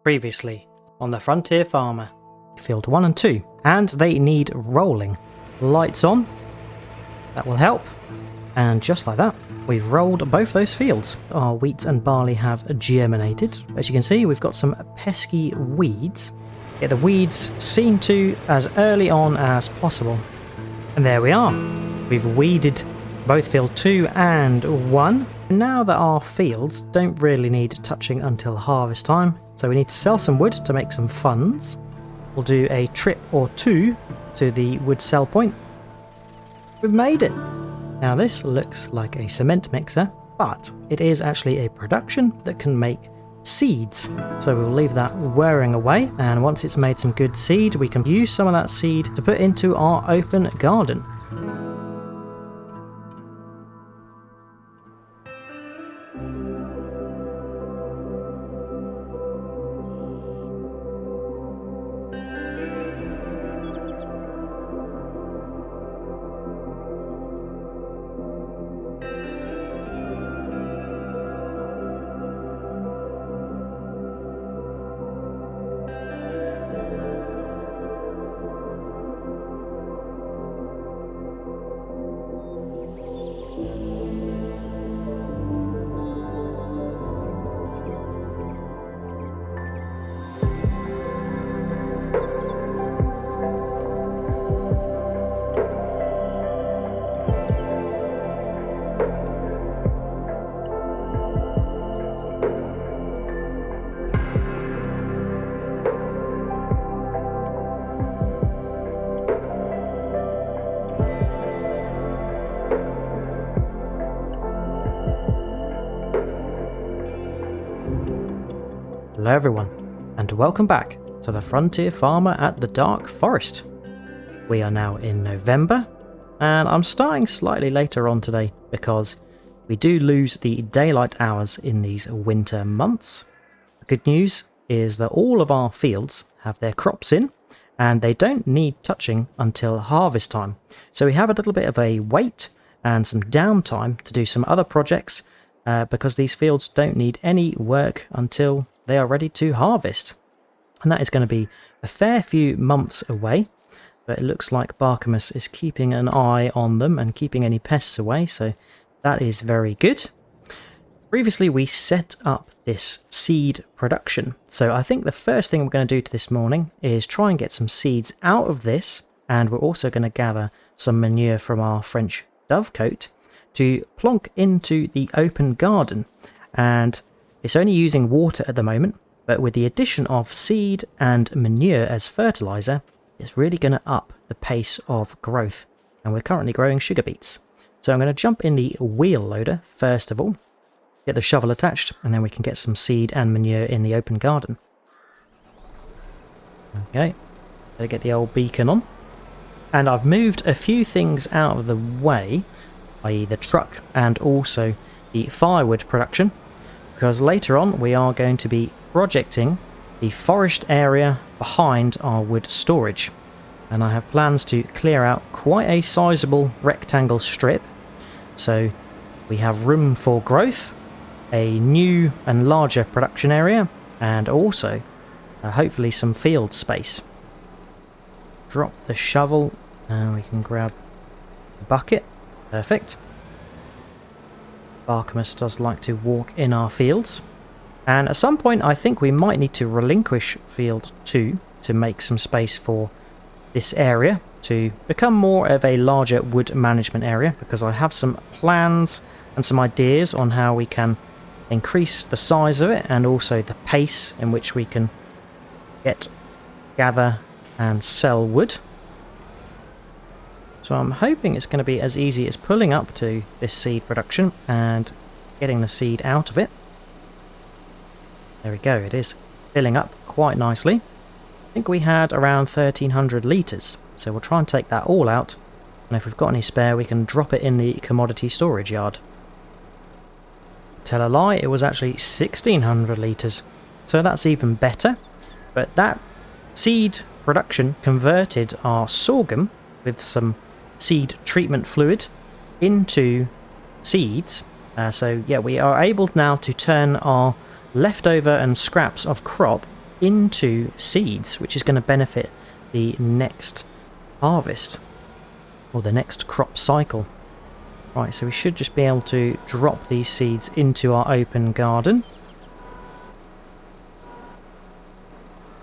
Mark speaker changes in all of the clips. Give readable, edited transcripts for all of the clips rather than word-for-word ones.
Speaker 1: Previously on the Frontier Farmer. Field 1 and 2, and they need rolling. Lights on, that will help. And just like that, we've rolled both those fields. Our wheat and barley have germinated. As you can see, we've got some pesky weeds. Get the weeds seen to as early on as possible. And there we are. We've weeded both field 2 and 1. Now that our fields don't really need touching until harvest time, so we need to sell some wood to make some funds. We'll do a trip or two to the wood sell point. We've made it! Now this looks like a cement mixer, but it is actually a production that can make seeds. So we'll leave that whirring away, and once it's made some good seed, we can use some of that seed to put into our open garden. Hello everyone, and welcome back to the Frontier Farmer at the Dark Forest. We are now in November, and I'm starting slightly later on today because we do lose the daylight hours in these winter months. The good news is that all of our fields have their crops in, and they don't need touching until harvest time. So we have a little bit of a wait and some downtime to do some other projects because these fields don't need any work until they are ready to harvest. And that is going to be a fair few months away, but it looks like Artemus is keeping an eye on them and keeping any pests away, so that is very good. Previously we set up this seed production, so I think the first thing we're going to do this morning is try and get some seeds out of this, and we're also going to gather some manure from our French dovecote to plonk into the open garden. And it's only using water at the moment, but with the addition of seed and manure as fertilizer, it's really going to up the pace of growth. And we're currently growing sugar beets. So I'm going to jump in the wheel loader first of all, get the shovel attached, and then we can get some seed and manure in the open garden. Okay, better get the old beacon on. And I've moved a few things out of the way, i.e. the truck and also the firewood production, because later on we are going to be projecting the forest area behind our wood storage, and I have plans to clear out quite a sizable rectangle strip, so we have room for growth, a new and larger production area, and also hopefully some field space. Drop the shovel and we can grab the bucket. Perfect. Artemus does like to walk in our fields, and at some point I think we might need to relinquish field 2 to make some space for this area to become more of a larger wood management area, because I have some plans and some ideas on how we can increase the size of it and also the pace in which we can gather and sell wood. So I'm hoping it's going to be as easy as pulling up to this seed production and getting the seed out of it. There we go, it is filling up quite nicely. I think we had around 1300 litres, so we'll try and take that all out, and if we've got any spare we can drop it in the commodity storage yard. Tell a lie, it was actually 1600 litres, so that's even better. But that seed production converted our sorghum with some seed treatment fluid into seeds. So yeah, we are able now to turn our leftover and scraps of crop into seeds, which is going to benefit the next harvest or the next crop cycle. Right, so we should just be able to drop these seeds into our open garden.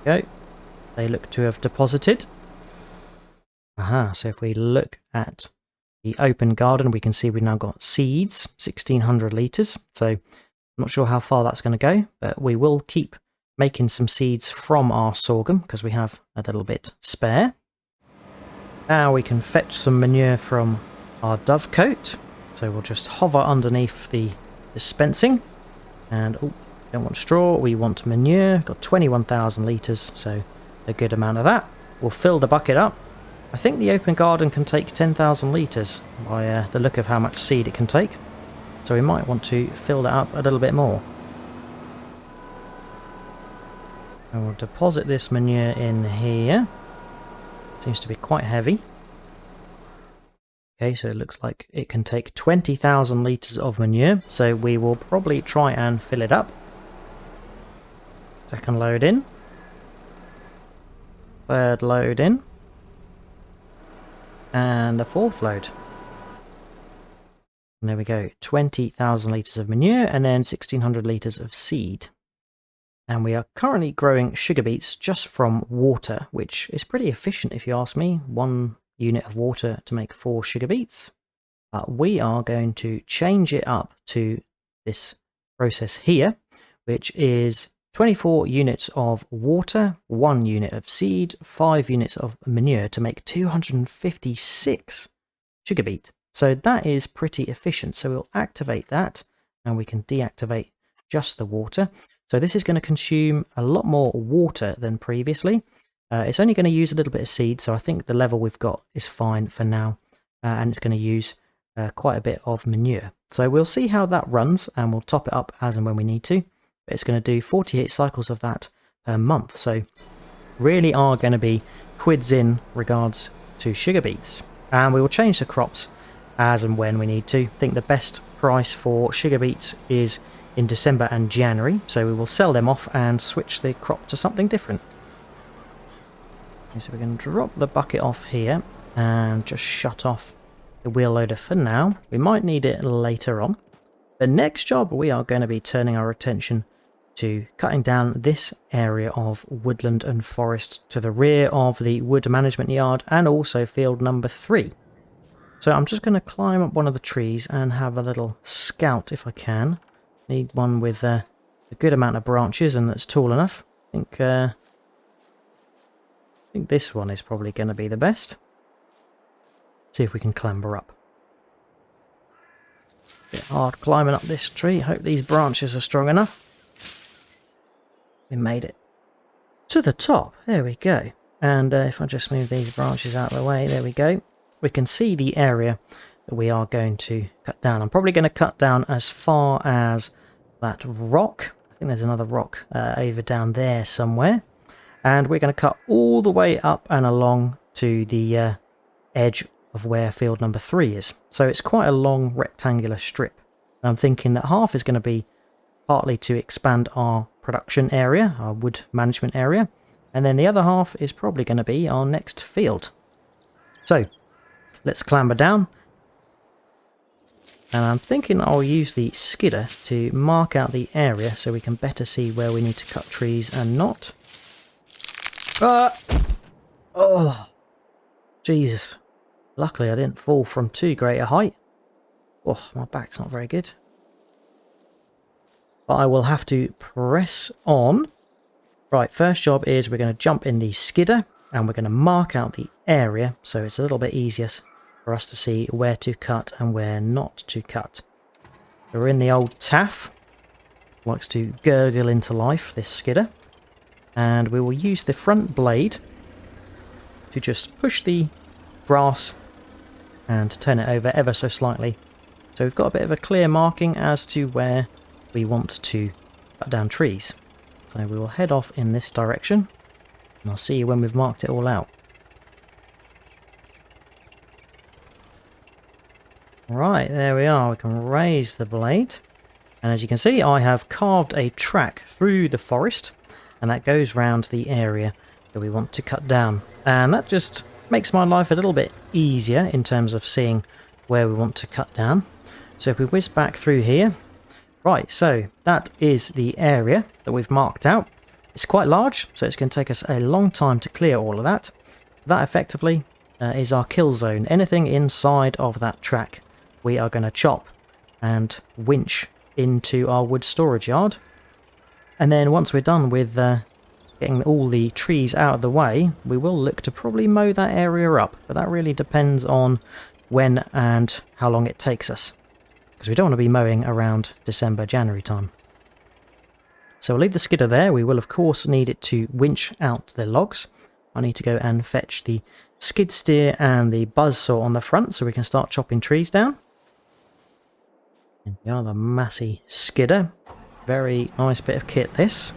Speaker 1: Go. They look to have deposited. Aha, so if we look at the open garden, we can see we've now got seeds, 1600 litres. So I'm not sure how far that's going to go, but we will keep making some seeds from our sorghum because we have a little bit spare. Now we can fetch some manure from our dovecote. So we'll just hover underneath the dispensing. And, oh, don't want straw, we want manure. Got 21,000 litres, so a good amount of that. We'll fill the bucket up. I think the open garden can take 10,000 litres by the look of how much seed it can take. So we might want to fill that up a little bit more. And we'll deposit this manure in here. Seems to be quite heavy. Okay, so it looks like it can take 20,000 litres of manure. So we will probably try and fill it up. Second load in. Third load in. And the fourth load. And there we go, 20,000 litres of manure and then 1,600 litres of seed. And we are currently growing sugar beets just from water, which is pretty efficient if you ask me. 1 unit of water to make 4 sugar beets. But we are going to change it up to this process here, which is 24 units of water, 1 unit of seed, 5 units of manure to make 256 sugar beet. So that is pretty efficient. So we'll activate that and we can deactivate just the water. So this is going to consume a lot more water than previously. It's only going to use a little bit of seed, so I think the level we've got is fine for now. And it's going to use quite a bit of manure. So we'll see how that runs and we'll top it up as and when we need to. But it's going to do 48 cycles of that per month. So really are going to be quids in regards to sugar beets. And we will change the crops as and when we need to. I think the best price for sugar beets is in December and January. So we will sell them off and switch the crop to something different. Okay, so we're going to drop the bucket off here and just shut off the wheel loader for now. We might need it later on. The next job, we are going to be turning our attention to cutting down this area of woodland and forest to the rear of the wood management yard and also field number 3. So I'm just going to climb up one of the trees and have a little scout if I can. Need one with a good amount of branches and that's tall enough. I think this one is probably going to be the best. See if we can clamber up. Bit hard climbing up this tree. Hope these branches are strong enough. We made it to the top. There we go. And if I just move these branches out of the way, there we go. We can see the area that we are going to cut down. I'm probably going to cut down as far as that rock. I think there's another rock over down there somewhere. And we're going to cut all the way up and along to the edge of where field number 3 is. So it's quite a long rectangular strip. And I'm thinking that half is going to be partly to expand our production area, our wood management area. And then the other half is probably going to be our next field. So let's clamber down. And I'm thinking I'll use the skidder to mark out the area so we can better see where we need to cut trees and not. Oh, Jesus. Luckily I didn't fall from too great a height. Oh, my back's not very good. But I will have to press on. Right, first job is we're going to jump in the skidder and we're going to mark out the area so it's a little bit easier for us to see where to cut and where not to cut. We're in the old taff. Likes to gurgle into life, this skidder. And we will use the front blade to just push the grass and turn it over ever so slightly. So we've got a bit of a clear marking as to where we want to cut down trees. So we will head off in this direction and I'll see you when we've marked it all out. Right, there we are. We can raise the blade. And as you can see, I have carved a track through the forest. and that goes round the area that we want to cut down. And that just makes my life a little bit easier in terms of seeing where we want to cut down. So if we whiz back through here, right, so that is the area that we've marked out. It's quite large, so it's going to take us a long time to clear all of that. That effectively is our kill zone. Anything inside of that track we are going to chop and winch into our wood storage yard. And then once we're done with getting all the trees out of the way, we will look to probably mow that area up. But that really depends on when and how long it takes us, because we don't want to be mowing around December, January time. So we'll leave the skidder there. We will of course need it to winch out the logs. I need to go and fetch the skid steer and the buzzsaw on the front so we can start chopping trees down. Here we are, the massy skidder. Very nice bit of kit this.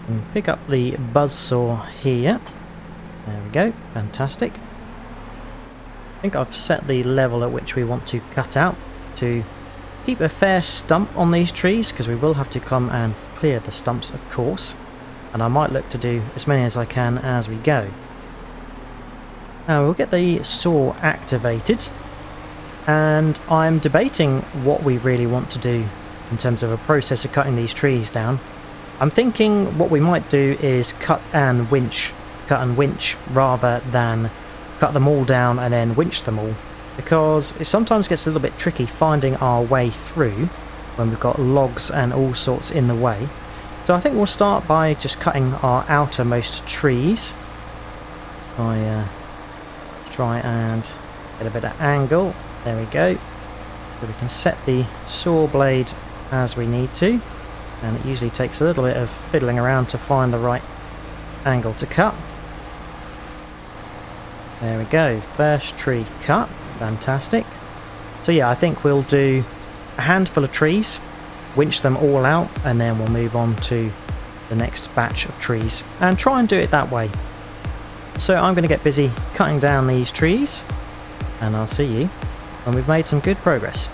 Speaker 1: And pick up the buzzsaw here. There we go, fantastic. I think I've set the level at which we want to cut out to keep a fair stump on these trees, because we will have to come and clear the stumps of course. And I might look to do as many as I can as we go. Now we'll get the saw activated, and I'm debating what we really want to do in terms of a process of cutting these trees down. I'm thinking what we might do is cut and winch rather than cut them all down and then winch them all, because it sometimes gets a little bit tricky finding our way through when we've got logs and all sorts in the way. So I think we'll start by just cutting our outermost trees. I try and get a bit of angle. There we go. So we can set the saw blade as we need to, and it usually takes a little bit of fiddling around to find the right angle to cut. There we go, first tree cut, fantastic. So yeah, I think we'll do a handful of trees, winch them all out, and then we'll move on to the next batch of trees and try and do it that way. So I'm going to get busy cutting down these trees, and I'll see you when we've made some good progress.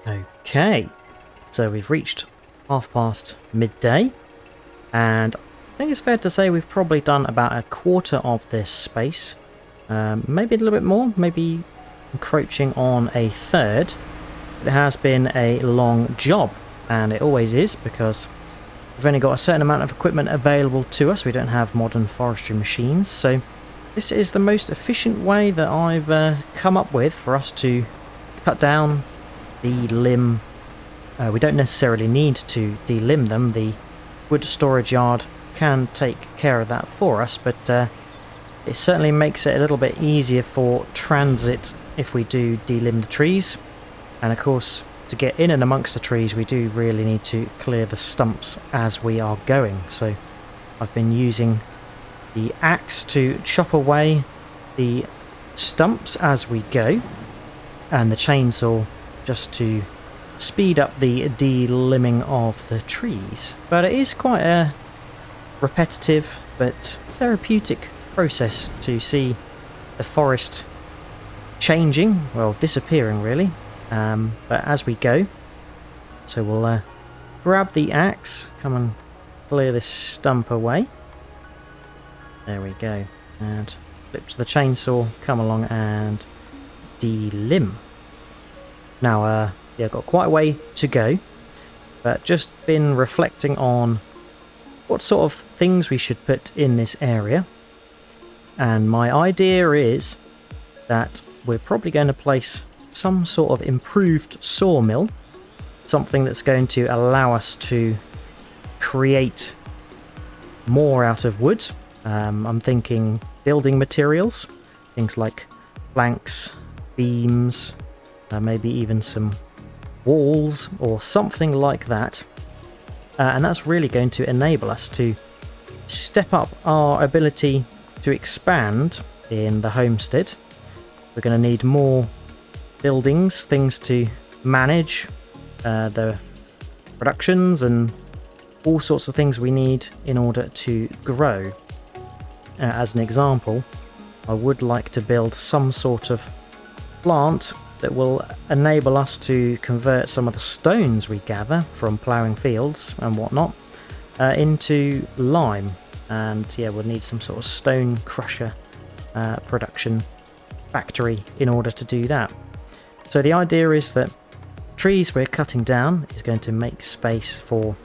Speaker 1: Okay, so we've reached half past midday, and I think it's fair to say we've probably done about a quarter of this space. Maybe a little bit more, maybe encroaching on a third. It has been a long job, and it always is, because we've only got a certain amount of equipment available to us. We don't have modern forestry machines, so this is the most efficient way that I've come up with for us to cut down the limb. We don't necessarily need to delimb them. The wood storage yard can take care of that for us, but it certainly makes it a little bit easier for transit if we do delimb the trees. And of course, to get in and amongst the trees, we do really need to clear the stumps as we are going. So I've been using the axe to chop away the stumps as we go, and the chainsaw just to speed up the delimbing of the trees. But it is quite a repetitive but therapeutic process to see the forest changing, well, disappearing really, but as we go. So we'll grab the axe, come and clear this stump away. There we go, and flip to the chainsaw, come along and delimb. Now yeah, I've got quite a way to go, but just been reflecting on what sort of things we should put in this area. And my idea is that we're probably going to place some sort of improved sawmill, something that's going to allow us to create more out of wood. I'm thinking building materials, things like planks, beams, maybe even some walls or something like that. And that's really going to enable us to step up our ability to expand in the homestead. We're going to need more buildings, things to manage the productions and all sorts of things we need in order to grow. As an example, I would like to build some sort of plant that will enable us to convert some of the stones we gather from ploughing fields and whatnot into lime. And yeah, we'll need some sort of stone crusher production factory in order to do that. So the idea is that trees we're cutting down is going to make space for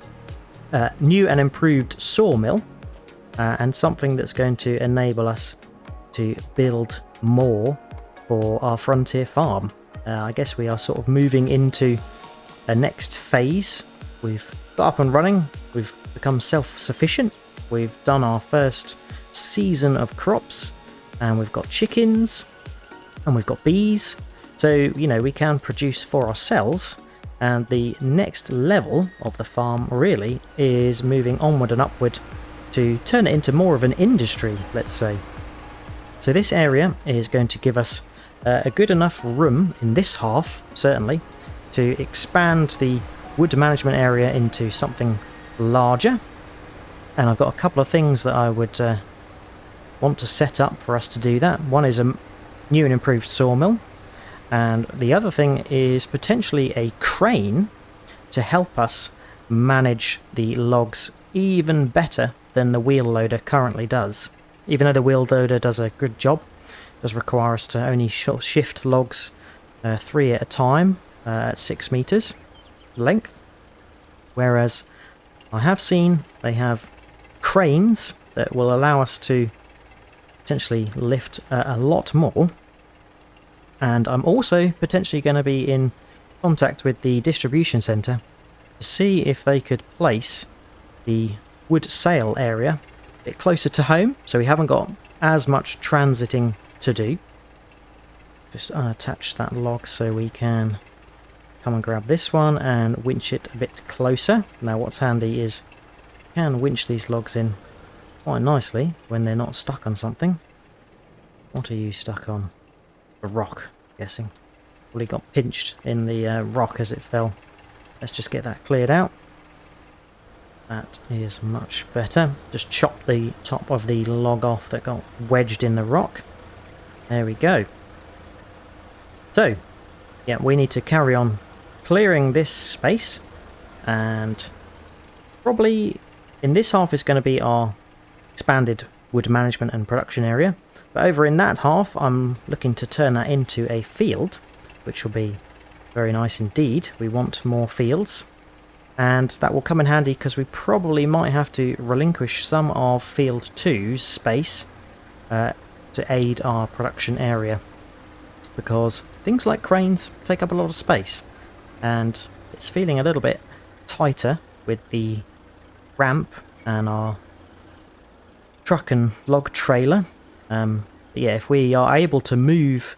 Speaker 1: new and improved sawmill, and something that's going to enable us to build more for our frontier farm. I guess we are sort of moving into a next phase. We've got up and running, we've become self-sufficient, we've done our first season of crops, and we've got chickens, and we've got bees, so you know we can produce for ourselves. And the next level of the farm really is moving onward and upward to turn it into more of an industry, let's say. So this area is going to give us a good enough room in this half, certainly, to expand the wood management area into something larger. And I've got a couple of things that I would want to set up for us to do that. One is a new and improved sawmill, and the other thing is potentially a crane to help us manage the logs even better than the wheel loader currently does. Even though the wheel loader does a good job, it does require us to only shift logs 3 at a time at 6 meters length, whereas I have seen they have cranes that will allow us to potentially lift a lot more. And I'm also potentially going to be in contact with the distribution centre to see if they could place the wood sale area a bit closer to home, so we haven't got as much transiting to do. Just unattach that log so we can come and grab this one and winch it a bit closer. Now what's handy is you can winch these logs in quite nicely when they're not stuck on something. What are you stuck on? A rock, I'm guessing. Well, he got pinched in the rock as it fell. Let's just get that cleared out. That is much better. Just chop the top of the log off that got wedged in the rock. There we go. So, yeah, we need to carry on clearing this space, and probably in this half is going to be our expanded wood management and production area. But over in that half, I'm looking to turn that into a field, which will be very nice indeed. We want more fields, and that will come in handy because we probably might have to relinquish some of Field 2's space to aid our production area, because things like cranes take up a lot of space, and it's feeling a little bit tighter with the ramp and our truck and log trailer. But yeah, if we are able to move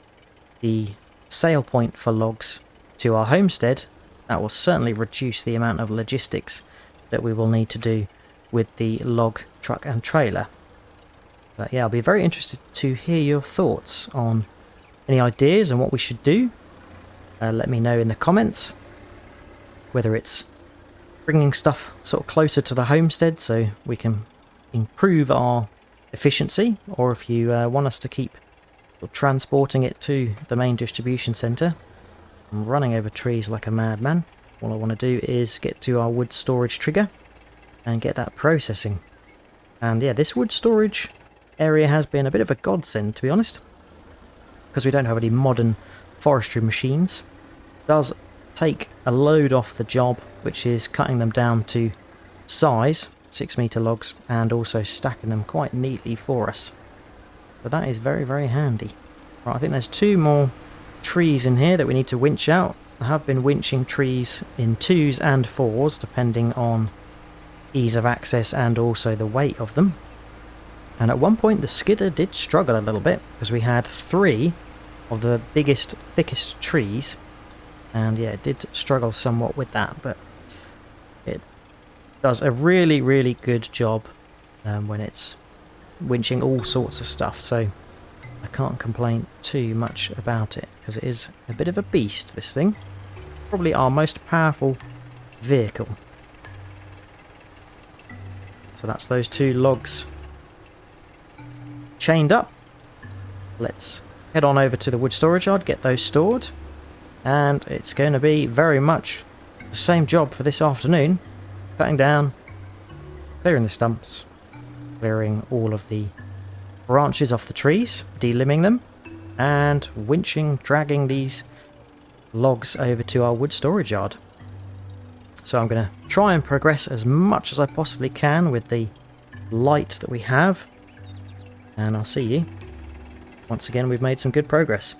Speaker 1: the sale point for logs to our homestead, that will certainly reduce the amount of logistics that we will need to do with the log, truck and trailer. But yeah, I'll be very interested to hear your thoughts on any ideas and what we should do. Let me know in the comments whether it's bringing stuff sort of closer to the homestead so we can improve our efficiency, or if you want us to keep transporting it to the main distribution centre. I'm running over trees like a madman. All I want to do is get to our wood storage trigger and get that processing. And yeah, this wood storage area has been a bit of a godsend, to be honest, because we don't have any modern forestry machines. It does take a load off the job, which is cutting them down to size, 6-metre logs, and also stacking them quite neatly for us. But that is very, very handy. Right, I think there's 2 more trees in here that we need to winch out. I have been winching trees in 2s and 4s, depending on ease of access and also the weight of them. And at one point the skidder did struggle a little bit, because we had 3 of the biggest, thickest trees, and yeah, it did struggle somewhat with that, but it does a really, really good job when it's winching all sorts of stuff, so I can't complain too much about it, because it is a bit of a beast, this thing. Probably our most powerful vehicle. So that's those 2 logs chained up. Let's head on over to the wood storage yard, get those stored, and it's going to be very much the same job for this afternoon. Cutting down, clearing the stumps, clearing all of the branches off the trees, delimbing them, and winching, dragging these logs over to our wood storage yard. So I'm going to try and progress as much as I possibly can with the light that we have, and I'll see you once again we've made some good progress.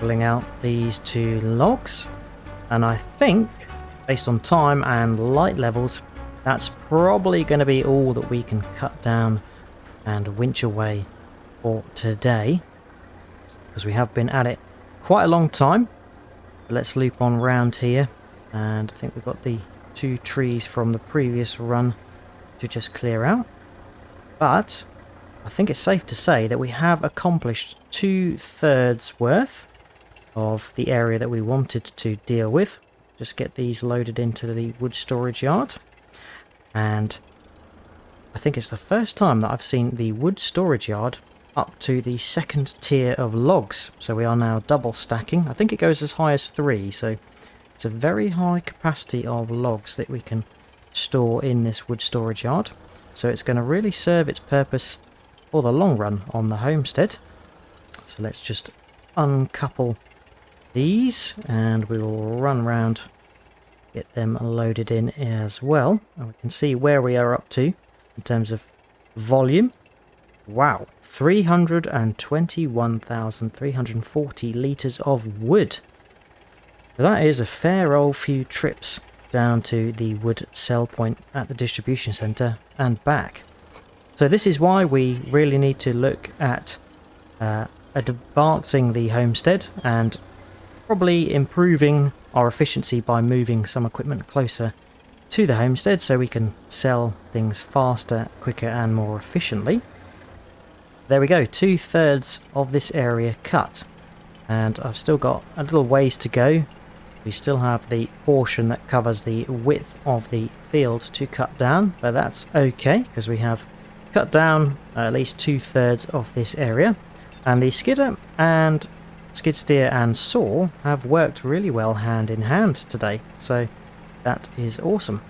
Speaker 1: pulling out these 2 logs, and I think based on time and light levels that's probably going to be all that we can cut down and winch away for today, because we have been at it quite a long time. Let's loop on round here, and I think we've got the 2 trees from the previous run to just clear out. But I think it's safe to say that we have accomplished 2/3 worth of the area that we wanted to deal with. Just get these loaded into the wood storage yard. And I think it's the first time that I've seen the wood storage yard up to the 2nd tier of logs. So we are now double stacking. I think it goes as high as 3, so it's a very high capacity of logs that we can store in this wood storage yard. So it's going to really serve its purpose for the long run on the homestead. So let's just uncouple these and we will run around, get them loaded in as well. And we can see where we are up to in terms of volume. Wow, 321,340 litres of wood. So that is a fair old few trips down to the wood sell point at the distribution centre and back. So this is why we really need to look at advancing the homestead and probably improving our efficiency by moving some equipment closer to the homestead so we can sell things faster, quicker and more efficiently. There we go, 2/3 of this area cut, and I've still got a little ways to go. We still have the portion that covers the width of the field to cut down, but that's okay because we have cut down at least 2/3 of this area, and the skidder and skid steer and saw have worked really well hand in hand today, so that is awesome.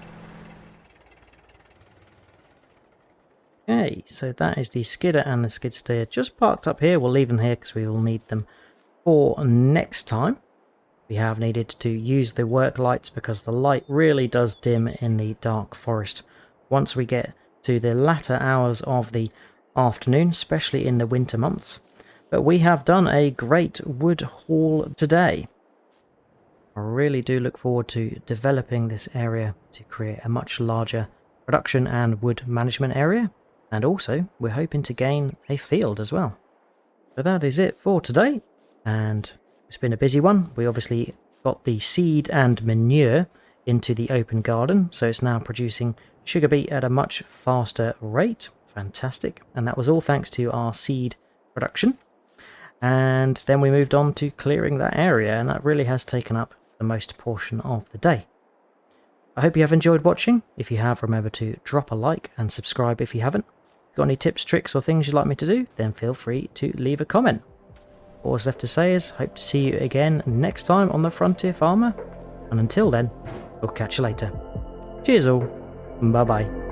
Speaker 1: Okay, so that is the skidder and the skid steer just parked up here. We'll leave them here because we will need them for next time. We have needed to use the work lights because the light really does dim in the dark forest once we get to the latter hours of the afternoon, especially in the winter months. But we have done a great wood haul today. I really do look forward to developing this area to create a much larger production and wood management area. And also, we're hoping to gain a field as well. So that is it for today. And it's been a busy one. We obviously got the seed and manure into the open garden. So it's now producing sugar beet at a much faster rate. Fantastic. And that was all thanks to our seed production. And then we moved on to clearing that area. And that really has taken up the most portion of the day. I hope you have enjoyed watching. If you have, remember to drop a like and subscribe if you haven't. If you've got any tips, tricks or things you'd like me to do, then feel free to leave a comment. All's left to say is, hope to see you again next time on the Frontier Farmer. And until then, we'll catch you later. Cheers all. Bye bye.